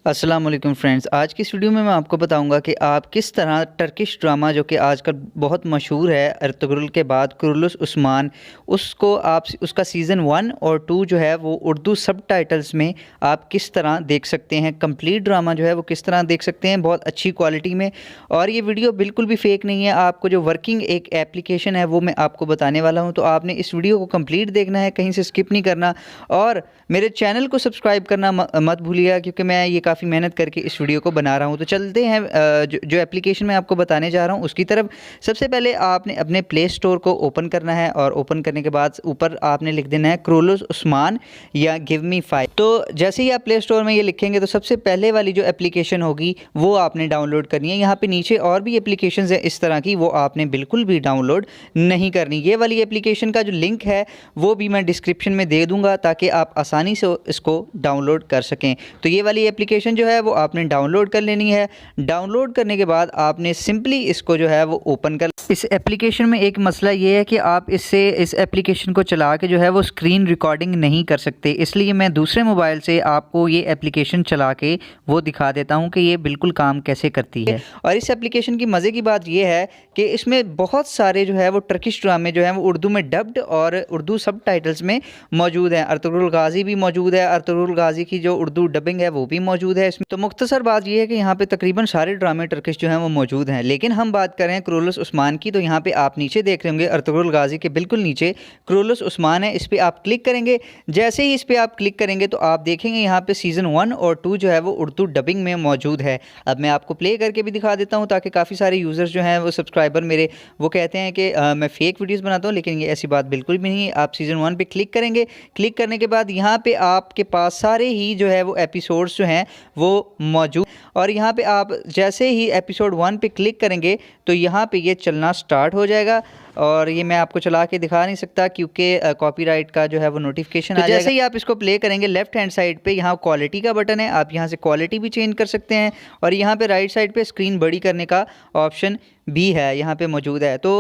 अस्सलाम वालेकुम फ्रेंड्स। आज की इस वीडियो में मैं आपको बताऊंगा कि आप किस तरह टर्किश ड्रामा जो कि आजकल बहुत मशहूर है अर्तुगरुल के बाद कुरुलुस उस्मान, उसको आप उसका सीज़न 1 और 2 जो है वो उर्दू सबटाइटल्स में आप किस तरह देख सकते हैं। कंप्लीट ड्रामा जो है वो किस तरह देख सकते हैं बहुत अच्छी क्वालिटी में। और ये वीडियो बिल्कुल भी फेक नहीं है। आपको जो वर्किंग एक एप्लीकेशन है वो मैं आपको बताने वाला हूँ, तो आपने इस वीडियो को कंप्लीट देखना है, कहीं से स्किप नहीं करना। और मेरे चैनल को सब्सक्राइब करना मत भूलिएगा, क्योंकि मैं ये काफ़ी मेहनत करके इस वीडियो को बना रहा हूँ। तो चलते हैं जो एप्लीकेशन मैं आपको बताने जा रहा हूँ उसकी तरफ। सबसे पहले आपने अपने प्ले स्टोर को ओपन करना है और ओपन करने के बाद ऊपर आपने लिख देना है कुरुलुस उस्मान या गिव मी 5। तो जैसे ही आप प्ले स्टोर में ये लिखेंगे तो सबसे पहले वाली जो एप्लीकेशन होगी वो आपने डाउनलोड करनी है। यहाँ पे नीचे और भी एप्लीकेशन है इस तरह की, वो आपने बिल्कुल भी डाउनलोड नहीं करनी। ये वाली एप्लीकेशन का जो लिंक है वो भी मैं डिस्क्रिप्शन में दे दूँगा ताकि आप आसानी से इसको डाउनलोड कर सकें। तो ये वाली एप्लीकेशन जो है वो आपने डाउनलोड कर लेनी है। डाउनलोड करने के बाद आपने सिंपली इसको जो है वो ओपन कर। इस एप्लीकेशन में एक मसला ये है कि आप इस एप्लीकेशन को चला के जो है वो स्क्रीन रिकॉर्डिंग नहीं कर सकते, इसलिए मैं दूसरे मोबाइल से आपको ये एप्लीकेशन चला के वो दिखा देता हूँ कि ये बिल्कुल काम कैसे करती है। और इस एप्लीकेशन की मज़े की बात ये है कि इसमें बहुत सारे जो है वो टर्किश ड्रामे जो हैं वो उर्दू में डब्ड और उर्दू सबटाइटल्स में मौजूद हैं। अर्तुगरुल गाज़ी भी मौजूद है, अर्तुगरुल गाज़ी की जो उर्दू डबिंग है वो भी मौजूद है इसमें। तो मुख्तसर बात यह है कि यहाँ पे तकरीबन सारे ड्रामे टर्किश जो हैं वो मौजूद हैं। लेकिन हम बात करें कुरुलुस उस्मान की, तो यहाँ पे आप नीचे देख रहे होंगे अर्तुगरुल गाज़ी के बिल्कुल नीचे कुरुलुस उस्मान है, इस पर आप क्लिक करेंगे। जैसे ही इस पर आप क्लिक करेंगे तो आप देखेंगे यहाँ पे सीज़न 1 और 2 जो है वो उर्दू डबिंग में मौजूद है। अब मैं आपको प्ले करके भी दिखा देता हूँ ताकि काफ़ी सारे यूज़र्स जो हैं वो सब्सक्राइबर मेरे वो कहते हैं कि मैं फ़ेक वीडियोज़ बनाता हूँ, लेकिन ये ऐसी बात बिल्कुल भी नहीं। आप सीज़न 1 पे क्लिक करेंगे। क्लिक करने के बाद यहाँ पे आपके पास सारे ही जो है वो एपिसोड्स जो हैं वो मौजूद। और यहाँ पे आप जैसे ही एपिसोड 1 पे क्लिक करेंगे तो यहाँ पे ये चलना स्टार्ट हो जाएगा। और ये मैं आपको चला के दिखा नहीं सकता क्योंकि कॉपीराइट का जो है वो नोटिफिकेशन आ जाएगा। जैसे ही आप इसको प्ले करेंगे लेफ्ट हैंड साइड पे यहाँ क्वालिटी का बटन है, आप यहाँ से क्वालिटी भी चेंज कर सकते हैं। और यहाँ पे राइट साइड पे स्क्रीन बड़ी करने का ऑप्शन भी है, यहाँ पे मौजूद है। तो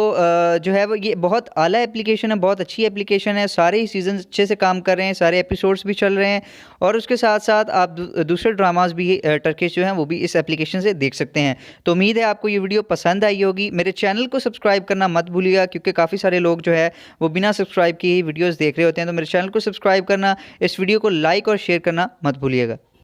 जो है वो ये बहुत आला एप्लीकेशन है, बहुत अच्छी एप्लीकेशन है। सारे ही सीजन अच्छे से काम कर रहे हैं, सारे एपिसोड्स भी चल रहे हैं। और उसके साथ साथ आप दूसरे ड्रामाज भी टर्किश जो हैं वो भी इस एप्लीकेशन से देख सकते हैं। तो उम्मीद है आपको ये वीडियो पसंद आई होगी। मेरे चैनल को सब्सक्राइब करना मत भूलिएगा, क्योंकि काफ़ी सारे लोग जो है वो बिना सब्सक्राइब किए ही वीडियोज़ देख रहे होते हैं। तो मेरे चैनल को सब्सक्राइब करना, इस वीडियो को लाइक और शेयर करना मत भूलिएगा।